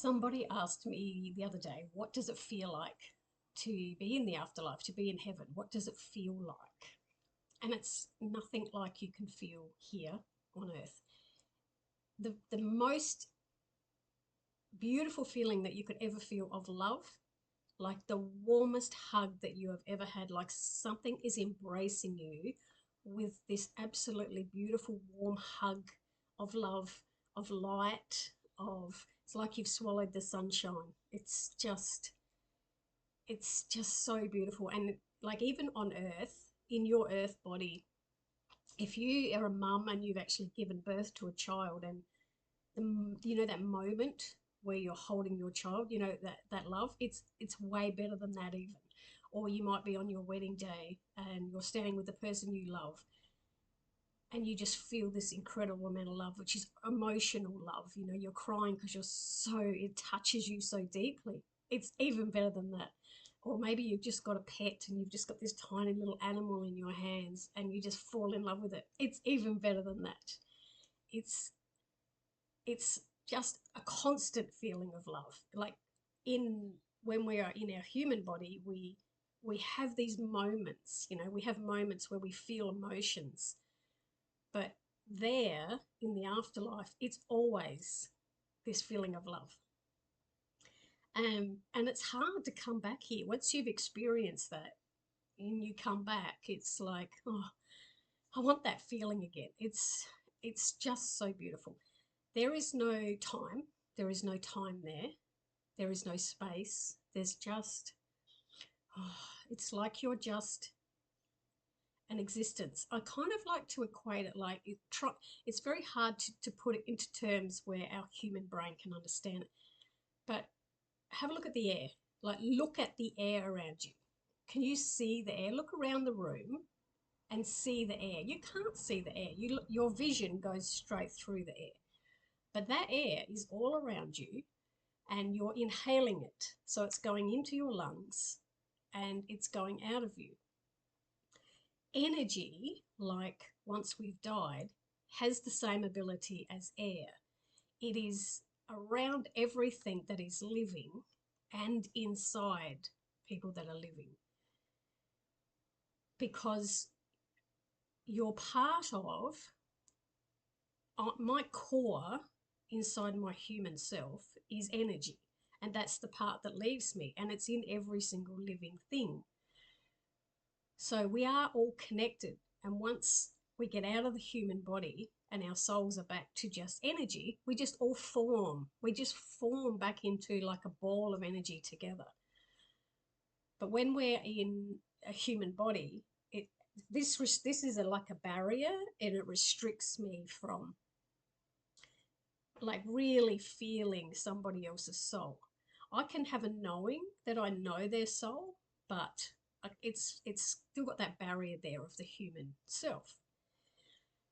Somebody asked me the other day, what does it feel like to be in the afterlife, to be in heaven? What does it feel like? And it's nothing like you can feel here on earth. The most beautiful feeling that you could ever feel of love, like the warmest hug that you have ever had, like something is embracing you with this absolutely beautiful, warm hug of love, of light, of it's like you've swallowed the sunshine. It's just so beautiful. And like even on earth, in your earth body, if you are a mum and you've actually given birth to a child, and that moment where you're holding your child, that love, it's way better than that even. Or you might be on your wedding day and you're standing with the person you love, and you just feel this incredible amount of love, which is emotional love. You're crying because it touches you so deeply. It's even better than that. Or maybe you've just got a pet and you've just got this tiny little animal in your hands and you just fall in love with it. It's even better than that. It's it's just a constant feeling of love. Like in when we are in our human body, we have these moments. We have moments where we feel emotions, but there in the afterlife, it's always this feeling of love. And it's hard to come back here. Once you've experienced that and you come back, it's like, oh, I want that feeling again. It's just so beautiful. There is no time. There is no time there. There is no space. There's just, oh, it's like you're just an existence. I kind of like to equate it like it's very hard to put it into terms where our human brain can understand it. But have a look at the air. Like, look at the air around you. Can you see the air? Look around the room and see the air. You can't see the air. Your vision goes straight through the air. But that air is all around you and you're inhaling it. So it's going into your lungs and it's going out of you. Energy, like once we've died, has the same ability as air. It is around everything that is living and inside people that are living, because you're part of my core inside my human self is energy. And that's the part that leaves me. And it's in every single living thing. So we are all connected. And once we get out of the human body and our souls are back to just energy, we just all form. We just form back into like a ball of energy together. But when we're in a human body, this is like a barrier, and it restricts me from like really feeling somebody else's soul. I can have a knowing that I know their soul, but it's still got that barrier there of the human self.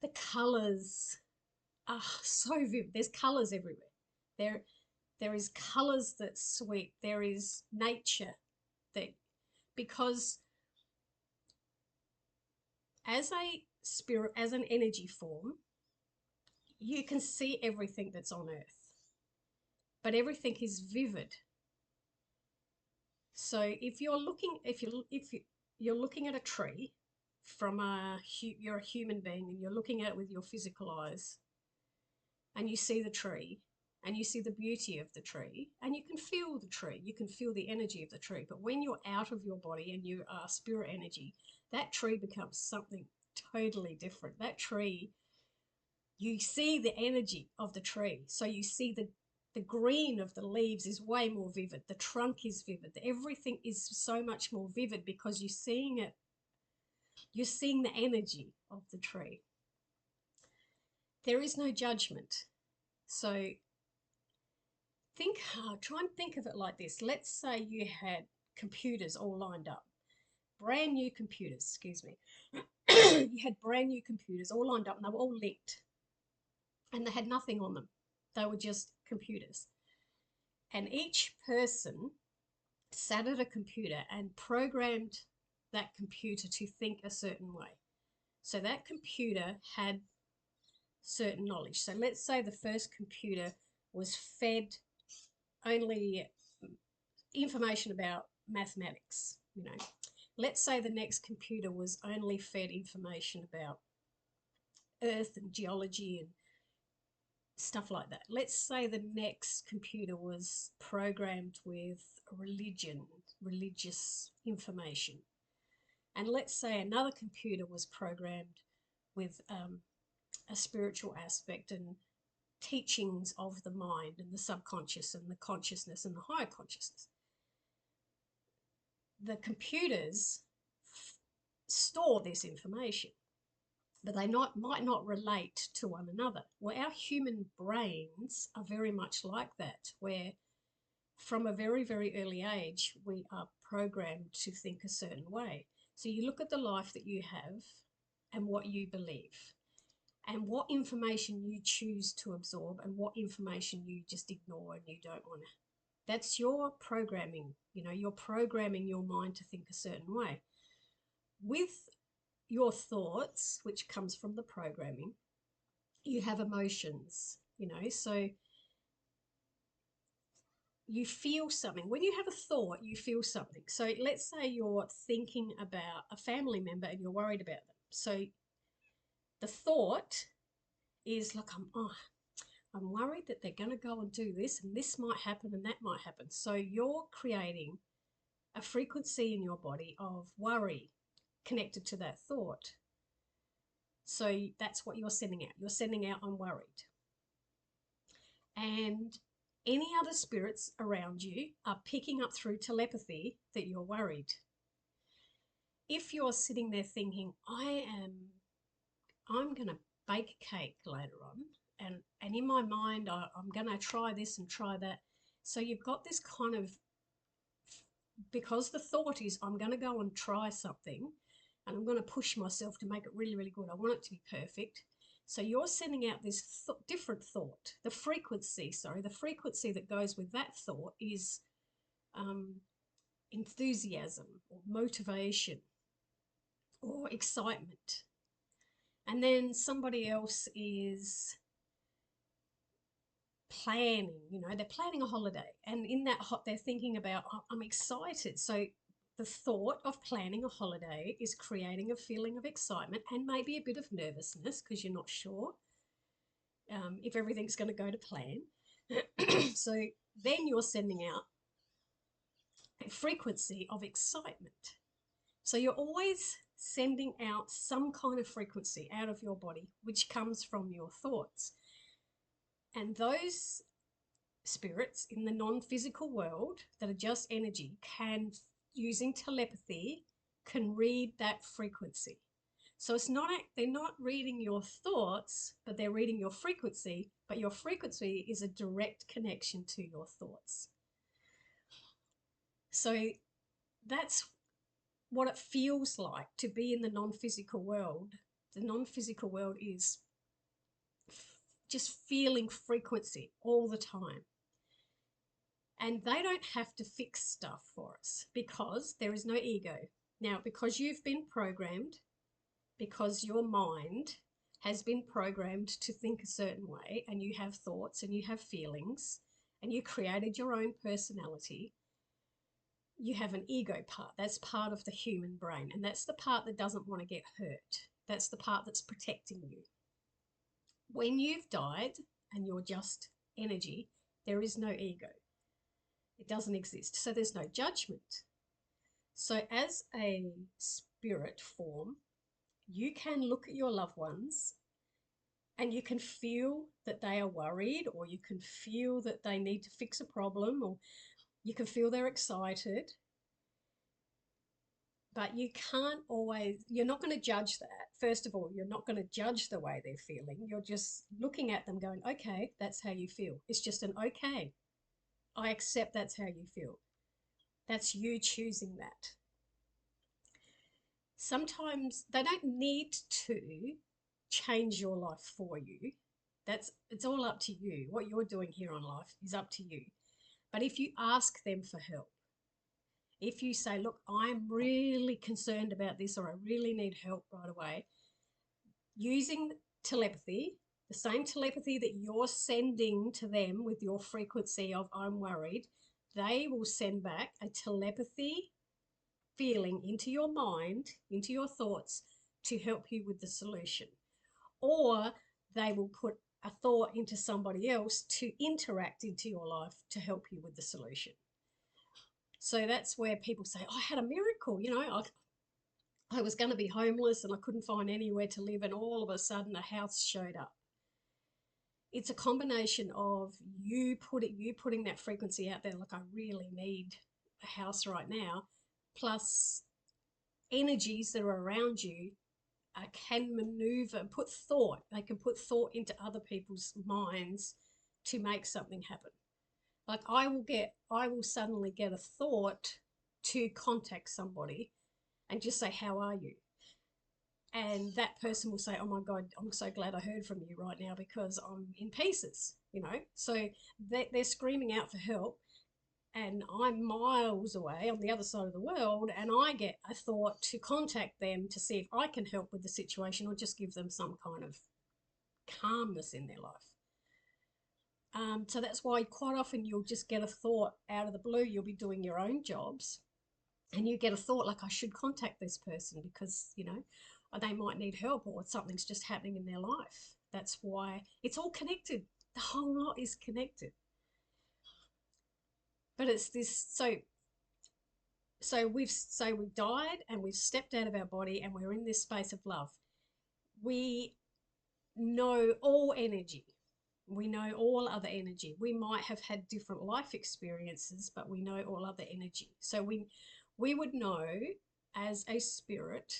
The colors are so vivid. There's colors everywhere. There is colors that sweep. There is nature that, because as a spirit, as an energy form, you can see everything that's on earth, but everything is vivid. So if you're looking at a tree from you're a human being and you're looking at it with your physical eyes, and you see the tree and you see the beauty of the tree and you can feel the tree, you can feel the energy of the tree. But when you're out of your body and you are spirit energy, that tree becomes something totally different. That tree, you see the energy of the tree. So you see the green of the leaves is way more vivid. The trunk is vivid. Everything is so much more vivid because you're seeing it. You're seeing the energy of the tree. There is no judgment. So try and think of it like this. Let's say you had computers all lined up, brand new computers, excuse me. You had brand new computers all lined up and they were all linked and they had nothing on them. They were just computers. And each person sat at a computer and programmed that computer to think a certain way. So that computer had certain knowledge. So let's say the first computer was fed only information about mathematics, you know. Let's say the next computer was only fed information about Earth and geology and stuff like that. Let's say the next computer was programmed with religion, religious information. And let's say another computer was programmed with a spiritual aspect and teachings of the mind and the subconscious and the consciousness and the higher consciousness. The computers store this information, but they might not relate to one another. Well, our human brains are very much like that, where from a very, very early age, we are programmed to think a certain way. So you look at the life that you have and what you believe and what information you choose to absorb and what information you just ignore and you don't want to. That's your programming. You know, you're programming your mind to think a certain way. With your thoughts, which comes from the programming, you have emotions, you know, so you feel something. When you have a thought, you feel something. So let's say you're thinking about a family member and you're worried about them. So the thought is like, I'm worried that they're going to go and do this and this might happen and that might happen. So you're creating a frequency in your body of worry connected to that thought. So that's what you're sending out. You're sending out, I'm worried. And any other spirits around you are picking up through telepathy that you're worried. If you're sitting there thinking, I'm going to bake a cake later on, and in my mind, I'm going to try this and try that. So you've got this kind of, because the thought is, I'm going to go and try something, and I'm going to push myself to make it really, really good. I want it to be perfect. So you're sending out this different thought. The frequency that goes with that thought is enthusiasm or motivation or excitement. And then somebody else is planning, you know, they're planning a holiday. And in that, they're thinking about, oh, I'm excited. So the thought of planning a holiday is creating a feeling of excitement and maybe a bit of nervousness because you're not sure if everything's going to go to plan. So then you're sending out a frequency of excitement. So you're always sending out some kind of frequency out of your body, which comes from your thoughts. And those spirits in the non-physical world that are just energy can, using telepathy, can read that frequency. So it's not, they're not reading your thoughts, but they're reading your frequency, but your frequency is a direct connection to your thoughts. So that's what it feels like to be in the non-physical world. The non-physical world is just feeling frequency all the time. And they don't have to fix stuff for us because there is no ego. Now, because you've been programmed, because your mind has been programmed to think a certain way, and you have thoughts and you have feelings, and you created your own personality, you have an ego part. That's part of the human brain, and that's the part that doesn't want to get hurt. That's the part that's protecting you. When you've died and you're just energy, there is no ego. It doesn't exist. So there's no judgment. So as a spirit form, you can look at your loved ones and you can feel that they are worried, or you can feel that they need to fix a problem, or you can feel they're excited. But you can't always, you're not going to judge that. First of all, you're not going to judge the way they're feeling. You're just looking at them going, okay, that's how you feel. It's just an okay. I accept that's how you feel. That's you choosing that. Sometimes they don't need to change your life for you. It's all up to you. What you're doing here on life is up to you. But if you ask them for help, if you say, look, I'm really concerned about this, or I really need help right away, using telepathy, The same telepathy that you're sending to them with your frequency of I'm worried, they will send back a telepathy feeling into your mind, into your thoughts, to help you with the solution. Or they will put a thought into somebody else to interact into your life to help you with the solution. So that's where people say, oh, I had a miracle, I was going to be homeless and I couldn't find anywhere to live, and all of a sudden a house showed up. It's a combination of you putting that frequency out there, like I really need a house right now, plus energies that are around you can maneuver, they can put thought into other people's minds to make something happen. Like I will suddenly get a thought to contact somebody and just say, how are you? And that person will say, oh my God, I'm so glad I heard from you right now because I'm in pieces, So they're screaming out for help, and I'm miles away on the other side of the world, and I get a thought to contact them to see if I can help with the situation or just give them some kind of calmness in their life. So that's why quite often you'll just get a thought out of the blue. You'll be doing your own jobs and you get a thought like, I should contact this person because, they might need help or something's just happening in their life. That's why it's all connected. The whole lot is connected. But it's this, so we've died and we've stepped out of our body and we're in this space of love. We know all energy. We know all other energy. We might have had different life experiences, but we know all other energy. So we would know as a spirit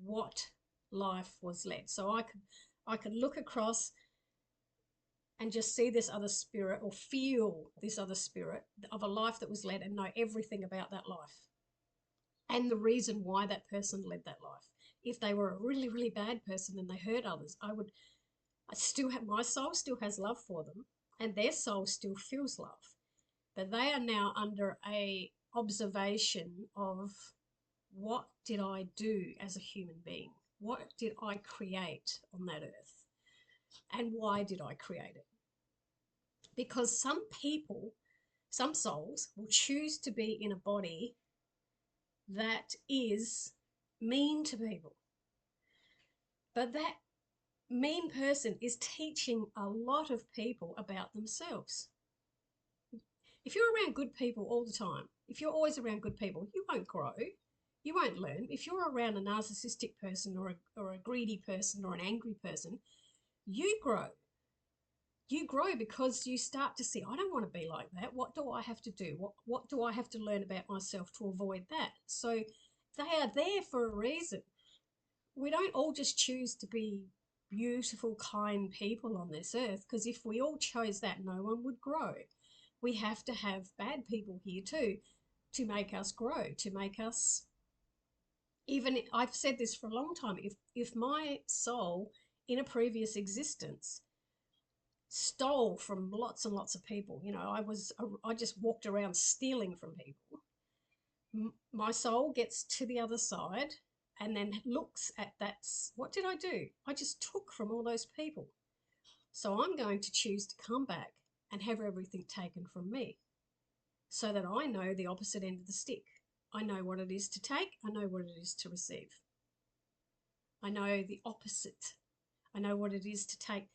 what life was led. So I could look across and just see this other spirit or feel this other spirit of a life that was led and know everything about that life and the reason why that person led that life. If they were a really, really bad person and they hurt others, my soul still has love for them and their soul still feels love. But they are now under a observation of, what did I do as a human being? What did I create on that earth? And why did I create it? Because some souls will choose to be in a body that is mean to people. But that mean person is teaching a lot of people about themselves. If you're around good people all the time, if you're always around good people, you won't grow. You won't learn. If you're around a narcissistic person or a greedy person or an angry person, you grow. You grow because you start to see, I don't want to be like that. What do I have to do? What do I have to learn about myself to avoid that? So they are there for a reason. We don't all just choose to be beautiful, kind people on this earth, because if we all chose that, no one would grow. We have to have bad people here too to make us grow, to make us, even I've said this for a long time, if my soul in a previous existence stole from lots and lots of people, I just walked around stealing from people, my soul gets to the other side and then looks at that. What did I do? I just took from all those people. So I'm going to choose to come back and have everything taken from me so that I know the opposite end of the stick. I know what it is to take. I know what it is to receive. I know the opposite. I know what it is to take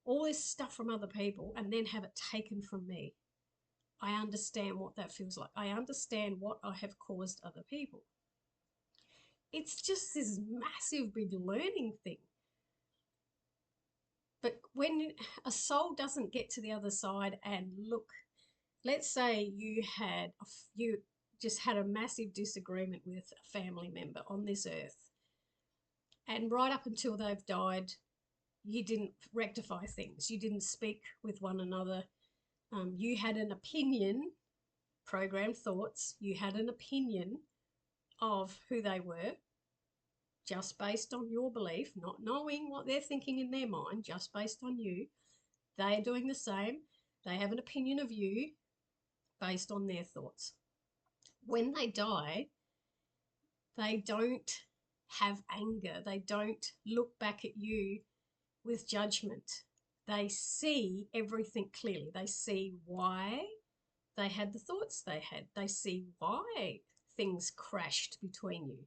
all this stuff from other people and then have it taken from me. I understand what that feels like. I understand what I have caused other people. It's just this massive big learning thing. But when a soul doesn't get to the other side and look, let's say you just had a massive disagreement with a family member on this earth, and right up until they've died, you didn't rectify things. You didn't speak with one another. You had an opinion, programmed thoughts. You had an opinion of who they were, just based on your belief, not knowing what they're thinking in their mind, just based on you. They are doing the same. They have an opinion of you based on their thoughts. When they die, they don't have anger. They don't look back at you with judgment. they see everything clearly. They see why they had the thoughts they had. They see why things crashed between you.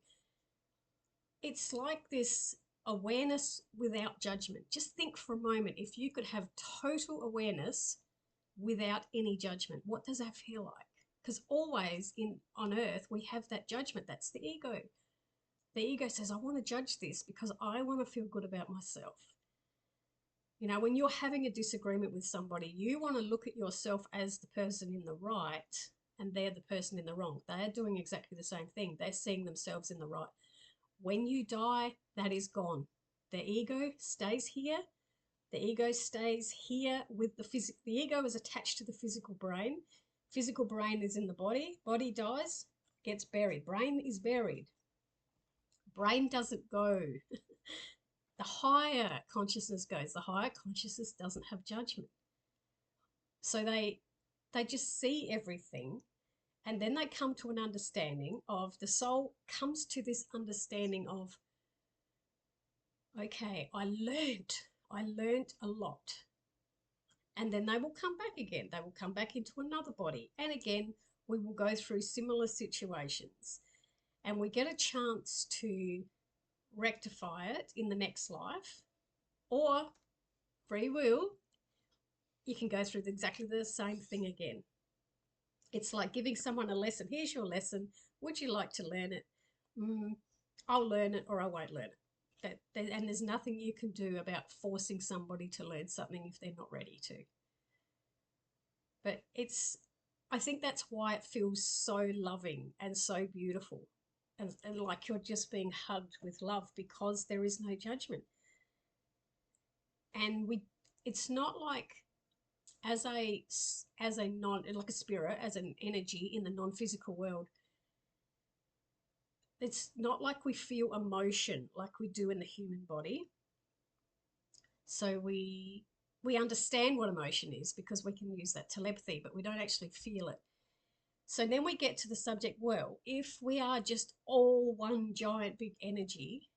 It's like this awareness without judgment. Just think for a moment, if you could have total awareness without any judgment, what does that feel like? Because always on earth, we have that judgment. That's the ego. The ego says, I want to judge this because I want to feel good about myself. You know, when you're having a disagreement with somebody, you want to look at yourself as the person in the right and they're the person in the wrong. They're doing exactly the same thing. They're seeing themselves in the right. When you die, that is gone. The ego stays here. The ego stays here with the physical. The ego is attached to the physical brain. Physical brain is in the body. Body dies, gets buried. Brain is buried. Brain doesn't go. The higher consciousness goes. The higher consciousness doesn't have judgment. So they just see everything, and then they come to an understanding of, the soul comes to this understanding of, okay, I learned a lot. And then they will come back again. They will come back into another body. And again, we will go through similar situations. And we get a chance to rectify it in the next life, or free will, you can go through exactly the same thing again. It's like giving someone a lesson. Here's your lesson. Would you like to learn it? I'll learn it or I won't learn it. And there's nothing you can do about forcing somebody to learn something if they're not ready to. But I think that's why it feels so loving and so beautiful, and like you're just being hugged with love, because there is no judgment. And it's not like, as a like a spirit, as an energy in the non-physical world, it's not like we feel emotion like we do in the human body. So we understand what emotion is because we can use that telepathy, but we don't actually feel it. So then we get to the subject, well, if we are just all one giant big energy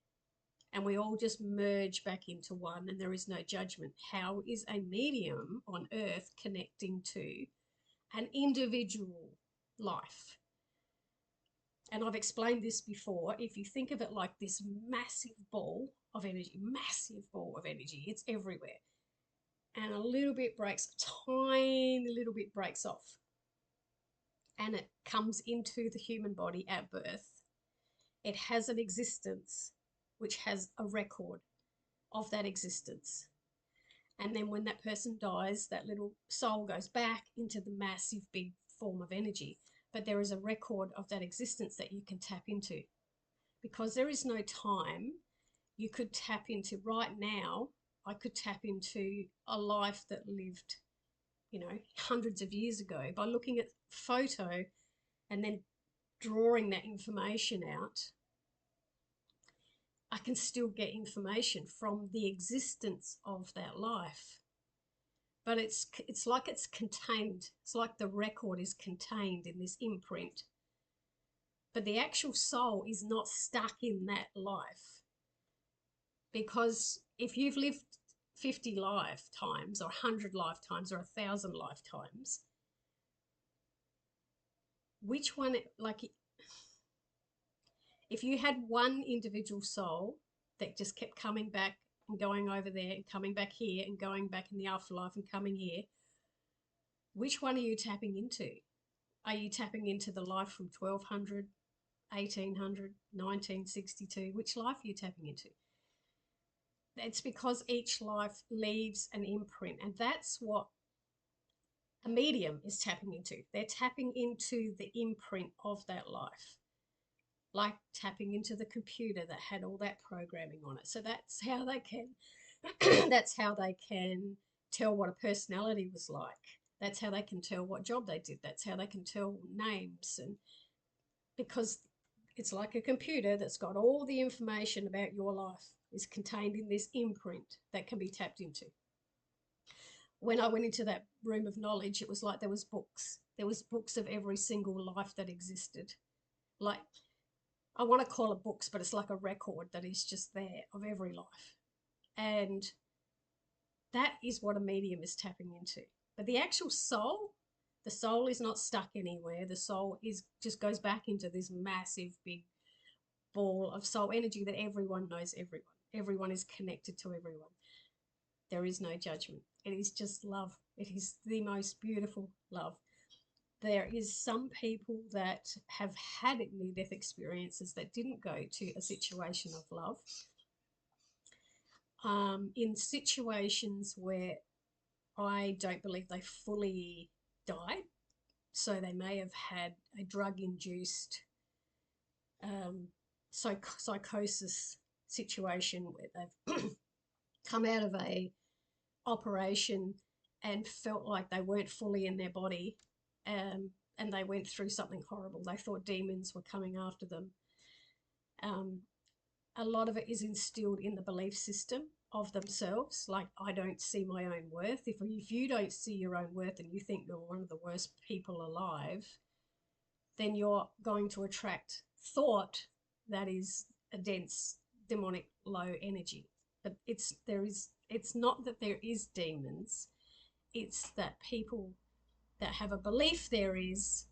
and we all just merge back into one and there is no judgment, how is a medium on earth connecting to an individual life? And I've explained this before. If you think of it like this massive ball of energy, it's everywhere. And a little bit breaks, a tiny little bit breaks off. And it comes into the human body at birth. It has an existence which has a record of that existence. And then when that person dies, that little soul goes back into the massive big form of energy. But there is a record of that existence that you can tap into. Because there is no time, you could tap into, right now, I could tap into a life that lived, hundreds of years ago by looking at photo and then drawing that information out. I can still get information from the existence of that life. But it's like it's contained. It's like the record is contained in this imprint. But the actual soul is not stuck in that life. Because if you've lived 50 lifetimes or 100 lifetimes or 1,000 lifetimes, which one, like, if you had one individual soul that just kept coming back and going over there and coming back here and going back in the afterlife and coming here, which one are you tapping into? Are you tapping into the life from 1200, 1800, 1962? Which life are you tapping into? It's because each life leaves an imprint, and that's what a medium is tapping into. They're tapping into the imprint of that life, like tapping into the computer that had all that programming on it. So that's how they can that's how they can tell what a personality was like. That's how they can tell what job they did. That's how they can tell names, and because it's like a computer that's got all the information about your life is contained in this imprint that can be tapped into. When I went into that room of knowledge, it was like there was books. There was books of every single life that existed. Like, I want to call it books, but it's like a record that is just there of every life. And That is what a medium is tapping into. But the actual soul, the soul is not stuck anywhere. The soul is just goes back into this massive big ball of soul energy that everyone knows everyone. Everyone is connected to everyone. There is no judgment. It is just love. It is the most beautiful love. There is some people that have had near-death experiences that didn't go to a situation of love. In situations where I don't believe they fully died, so they may have had a drug-induced psychosis situation where they've come out of a operation and felt like they weren't fully in their body, and they went through something horrible. They thought demons were coming after them. A lot of it is instilled in the belief system of themselves, like, I don't see my own worth. If you don't see your own worth and you think you're one of the worst people alive, then you're going to attract thought that is a dense, demonic, low energy. But it's not that there is demons, it's that people that have a belief there is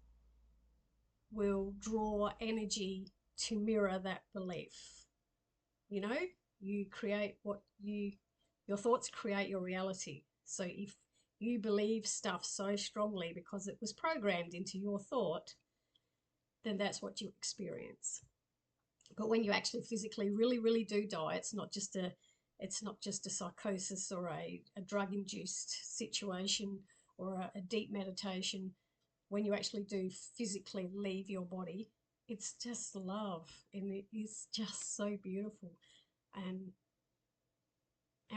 will draw energy to mirror that belief. You know, you create your thoughts create your reality. So if you believe stuff so strongly because it was programmed into your thought, then that's what you experience. But when you actually physically really, really do die, it's not just a psychosis or a drug-induced situation or a deep meditation. When you actually do physically leave your body, it's just love, and it is just so beautiful. And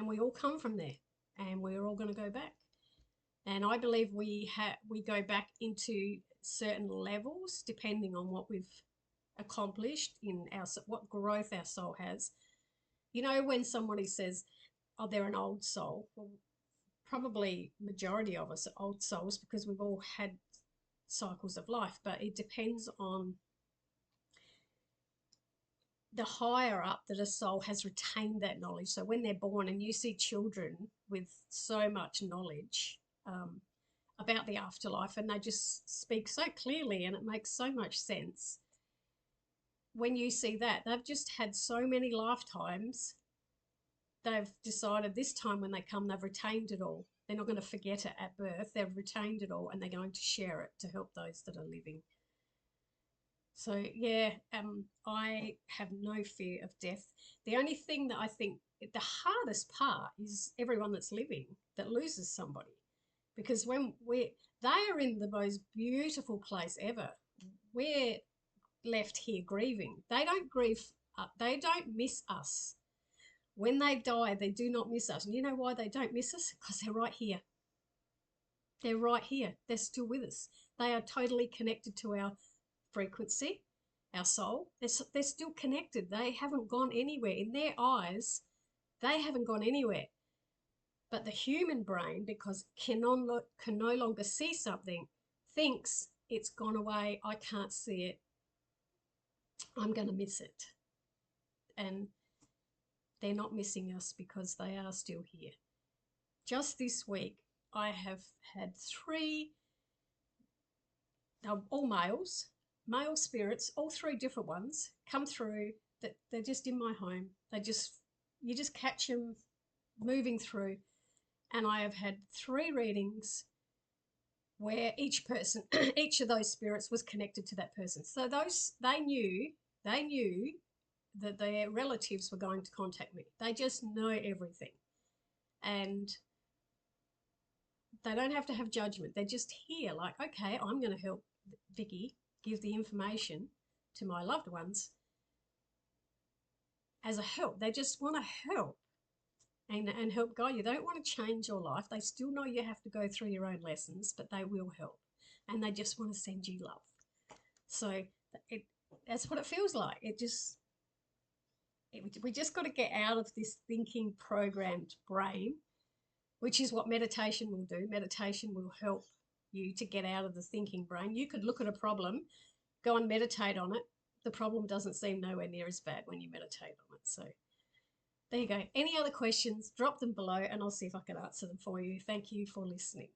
we all come from there, and we're all going to go back. And I believe we go back into certain levels depending on what we've accomplished in what growth our soul has. You know, when somebody says, oh, they're an old soul, well, probably majority of us are old souls because we've all had cycles of life, but it depends on the higher up that a soul has retained that knowledge. So when they're born, and you see children with so much knowledge about the afterlife, and they just speak so clearly and it makes so much sense. When you see that, they've just had so many lifetimes, they've decided this time when they come, they've retained it all. They're not going to forget it at birth. They've retained it all, and they're going to share it to help those that are living. So, yeah, I have no fear of death. The only thing that I think the hardest part is everyone that's living that loses somebody. Because they are in the most beautiful place ever. We're left here grieving. They don't grieve. They don't miss us. When they die, they do not miss us. And you know why they don't miss us? Because they're right here. They're right here. They're still with us. They are totally connected to our frequency, our soul. They're still connected. They haven't gone anywhere. In their eyes, they haven't gone anywhere. But the human brain, because can no longer see something, thinks it's gone away. I can't see it. I'm going to miss it. And they're not missing us because they are still here. Just this week, I have had 3, all male spirits, all 3 different ones, come through. That they're just in my home. You just catch them moving through. And I have had 3 readings where each of those spirits was connected to that person. So they knew that their relatives were going to contact me. They just know everything. And they don't have to have judgment. They're just here like, okay, I'm going to help Vicky give the information to my loved ones as a help. They just want to help and help guide you. They don't want to change your life. They still know you have to go through your own lessons, but they will help. And they just want to send you love. So that's what it feels like. We just got to get out of this thinking programmed brain, which is what meditation will do. Meditation will help you to get out of the thinking brain. You could look at a problem, go and meditate on it. The problem doesn't seem nowhere near as bad when you meditate on it. So There you go. Any other questions, drop them below and I'll see if I can answer them for you. Thank you for listening.